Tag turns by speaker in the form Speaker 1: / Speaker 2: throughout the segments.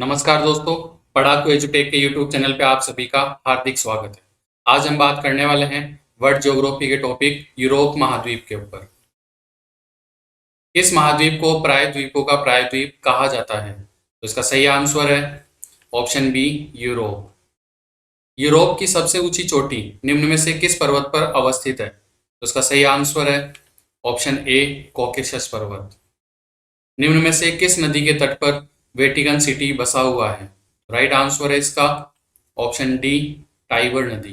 Speaker 1: नमस्कार दोस्तों, पढ़ाकू एजुटेक के यूट्यूब चैनल पे आप सभी का हार्दिक स्वागत है। आज हम बात करने वाले हैं वर्ल्ड ज्योग्राफी के टॉपिक यूरोप महाद्वीप के ऊपर। इस महाद्वीप को प्रायद्वीपों का प्रायद्वीप कहा जाता है। तो इसका सही आंसर है ऑप्शन बी, यूरोप। यूरोप की सबसे ऊंची चोटी निम्न में से किस पर्वत पर अवस्थित है? तो इसका सही आंसर है ऑप्शन ए, कॉकेशस पर्वत। निम्न में से किस नदी के तट पर वेटिकन सिटी बसा हुआ है? राइट आंसर है इसका ऑप्शन डी, टाइबर नदी।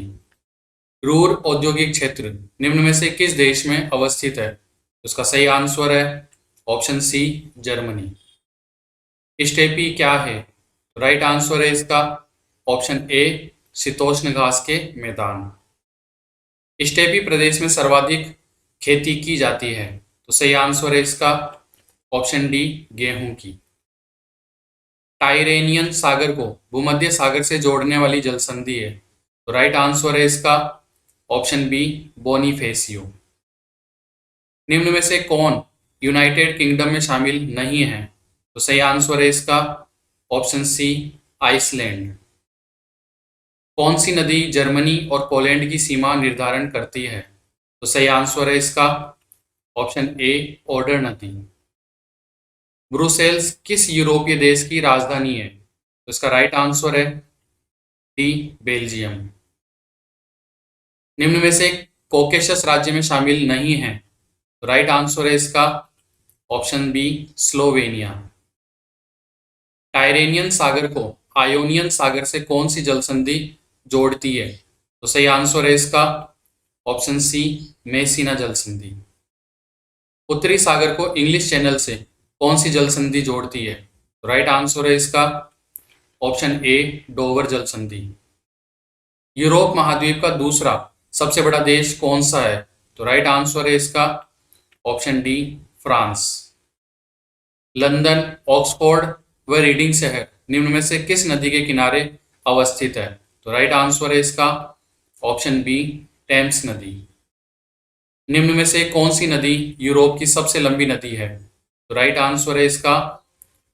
Speaker 1: रूर औद्योगिक क्षेत्र निम्न में से किस देश में अवस्थित है? उसका सही आंसर है ऑप्शन सी, जर्मनी। स्टेपी क्या है? राइट आंसर है इसका ऑप्शन ए, शीतोष्ण घास के मैदान। स्टेपी प्रदेश में सर्वाधिक खेती की जाती है। तो सही आंसर है इसका ऑप्शन डी, गेहूं की। टाइरेनियन सागर को भूमध्य सागर से जोड़ने वाली जलसंधि है। तो राइट आंसर है इसका ऑप्शन बी, बोनीफेसियो। निम्न में से कौन यूनाइटेड किंगडम में शामिल नहीं है? तो सही आंसर है इसका ऑप्शन सी, आइसलैंड। कौन सी नदी जर्मनी और पोलैंड की सीमा निर्धारण करती है? तो सही आंसर है इसका ऑप्शन ए, ओडर नदी। ब्रुसेल्स किस यूरोपीय देश की राजधानी है? तो इसका राइट आंसर है डी, बेल्जियम। निम्न में से कॉकेशस राज्य में शामिल नहीं है। तो राइट आंसर है इसका ऑप्शन बी, स्लोवेनिया। टाइरेनियन सागर को आयोनियन सागर से कौन सी जलसंधि जोड़ती है? तो सही आंसर है इसका ऑप्शन सी, मेसिना जलसंधि। उत्तरी सागर को इंग्लिश चैनल से कौन सी जलसंधि जोड़ती है? तो राइट आंसर है इसका ऑप्शन ए, डोवर जलसंधि। यूरोप महाद्वीप का दूसरा सबसे बड़ा देश कौन सा है? तो राइट आंसर है इसका option D, France. London, Oxford व रीडिंग शहर निम्न में से किस नदी के किनारे अवस्थित है? तो राइट आंसर है इसका ऑप्शन बी, टेम्स नदी। निम्न में से कौन सी नदी यूरोप की सबसे लंबी नदी है? तो राइट आंसर है इसका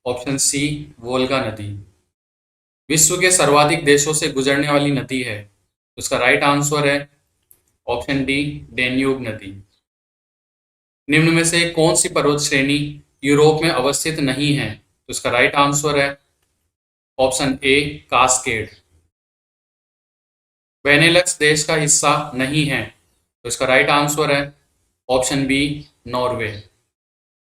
Speaker 1: ऑप्शन सी, वोल्गा नदी। विश्व के सर्वाधिक देशों से गुजरने वाली नदी है। तो इसका राइट आंसर है ऑप्शन डी, डेन्यूब नदी। निम्न में से कौन सी पर्वत श्रेणी यूरोप में अवस्थित नहीं है? तो इसका राइट आंसर है ऑप्शन ए, कास्केड। बेनेलक्स देश का हिस्सा नहीं है। तो इसका राइट आंसर है ऑप्शन बी, नॉर्वे।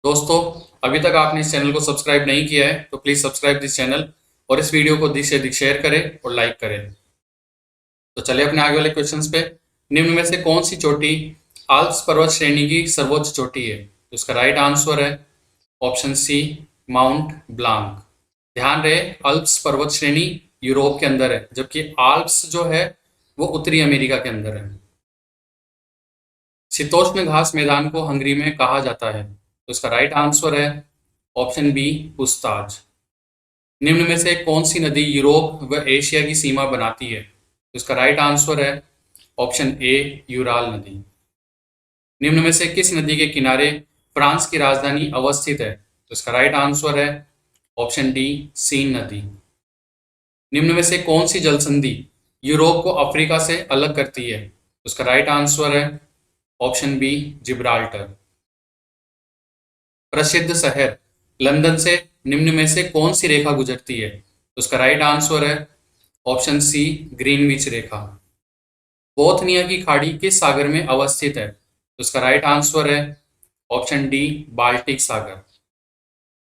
Speaker 1: दोस्तों, अभी तक आपने इस चैनल को सब्सक्राइब नहीं किया है तो प्लीज सब्सक्राइब दिस चैनल और इस वीडियो को अधिक से अधिक शेयर करें और लाइक करें। तो चलिए अपने आगे वाले क्वेश्चंस पे। निम्न में से कौन सी चोटी आल्प्स पर्वत श्रेणी की सर्वोच्च चोटी है? तो इसका राइट आंसर है ऑप्शन सी, माउंट ब्लांक। ध्यान रहे, अल्प्स पर्वत श्रेणी यूरोप के अंदर है, जबकि आल्प्स जो है वो उत्तरी अमेरिका के अंदर है। शीतोष्ण घास मैदान को हंगरी में कहा जाता है। तो इसका राइट आंसर है ऑप्शन बी, पुस्ताज। निम्न में से कौन सी नदी यूरोप व एशिया की सीमा बनाती है? तो इसका राइट आंसर है ऑप्शन ए, यूराल नदी। निम्न में से किस नदी के किनारे फ्रांस की राजधानी अवस्थित है? तो इसका राइट आंसर है ऑप्शन डी, सीन नदी। निम्न में से कौन सी जलसंधि यूरोप को अफ्रीका से अलग करती है? तो इसका राइट आंसर है ऑप्शन बी, जिब्राल्टर। प्रसिद्ध शहर लंदन से निम्न में से कौन सी रेखा गुजरती है? तो उसका राइट आंसर है ऑप्शन सी, ग्रीनविच रेखा। बोथनिया की खाड़ी किस सागर में अवस्थित है? तो उसका राइट आंसर है ऑप्शन डी, बाल्टिक सागर।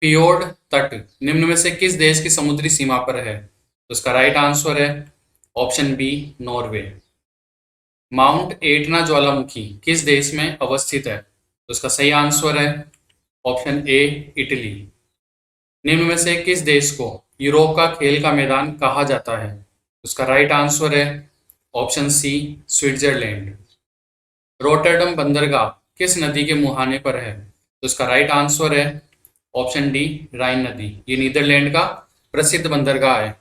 Speaker 1: फियोर्ड तट निम्न में से किस देश की समुद्री सीमा पर है? तो उसका राइट आंसर है option B, Norway. Mount Etna ज्वालामुखी किस देश में अवस्थित है? तो उसका सही आंसर है ऑप्शन ए, इटली। निम्न में से किस देश को यूरोप का खेल का मैदान कहा जाता है? उसका राइट आंसर है ऑप्शन सी, स्विट्जरलैंड। रोटरडम बंदरगाह किस नदी के मुहाने पर है? तो उसका राइट आंसर है ऑप्शन डी, राइन नदी। ये नीदरलैंड का प्रसिद्ध बंदरगाह है।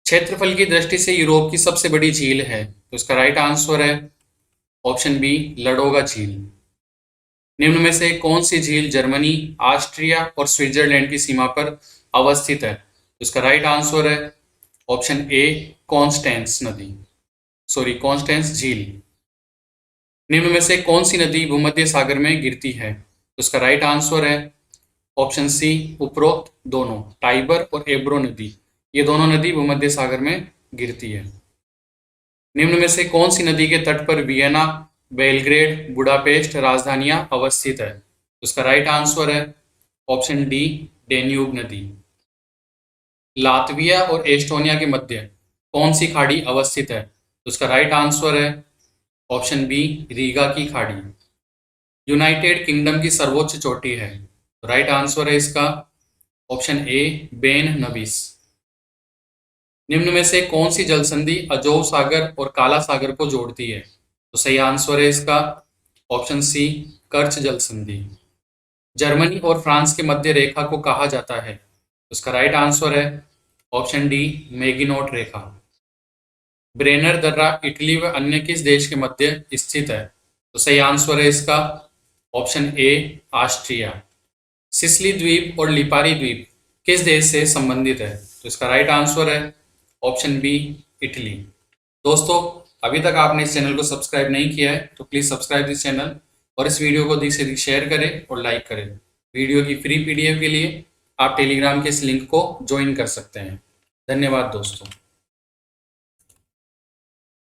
Speaker 1: क्षेत्रफल की दृष्टि से यूरोप की सबसे बड़ी झील है। तो उसका राइट आंसर है ऑप्शन बी, लडोगा झील। निम्न में से कौन सी झील जर्मनी, ऑस्ट्रिया और स्विट्जरलैंड की सीमा पर अवस्थित है? इसका राइट आंसर है ऑप्शन ए कॉन्स्टेंस नदी, सॉरी कॉन्स्टेंस झील। निम्न में से कौन सी नदी भूमध्य सागर में गिरती है? तो इसका राइट आंसर है ऑप्शन सी उपरोक्त दोनों, टाइबर और एब्रो नदी, ये दोनों नदी भूमध्य सागर में गिरती है। निम्न में से कौन सी नदी के तट पर वियना, बेलग्रेड, बुडापेस्ट राजधानियां अवस्थित है? तो इसका राइट आंसर है ऑप्शन डी डेन्यूब नदी। लातविया और एस्टोनिया के मध्य कौन सी खाड़ी अवस्थित है? तो इसका राइट आंसर है ऑप्शन बी रीगा की खाड़ी। यूनाइटेड किंगडम की सर्वोच्च चोटी है? तो राइट आंसर है इसका ऑप्शन ए बेन नबीस। निम्न में से कौन सी जलसंधि अजोव सागर और काला सागर को जोड़ती है? तो सही आंसर है इसका ऑप्शन सी कर्च जलसंधि। जर्मनी और फ्रांस के मध्य रेखा को कहा जाता है? उसका राइट आंसर है ऑप्शन डी मेगिनोट रेखा। ब्रेनर दर्रा इटली व अन्य किस देश के मध्य स्थित है? तो सही आंसर है इसका ऑप्शन ए ऑस्ट्रिया। सिसिली द्वीप और लिपारी द्वीप किस देश से संबंधित है? तो इसका राइट आंसर है ऑप्शन बी इटली। दोस्तों, अभी तक आपने इस चैनल को सब्सक्राइब नहीं किया है तो प्लीज सब्सक्राइब दिस चैनल और इस वीडियो को अधिक से अधिक शेयर करें और लाइक करें। वीडियो की फ्री पीडीएफ के लिए आप टेलीग्राम के इस लिंक को ज्वाइन कर सकते हैं। धन्यवाद दोस्तों।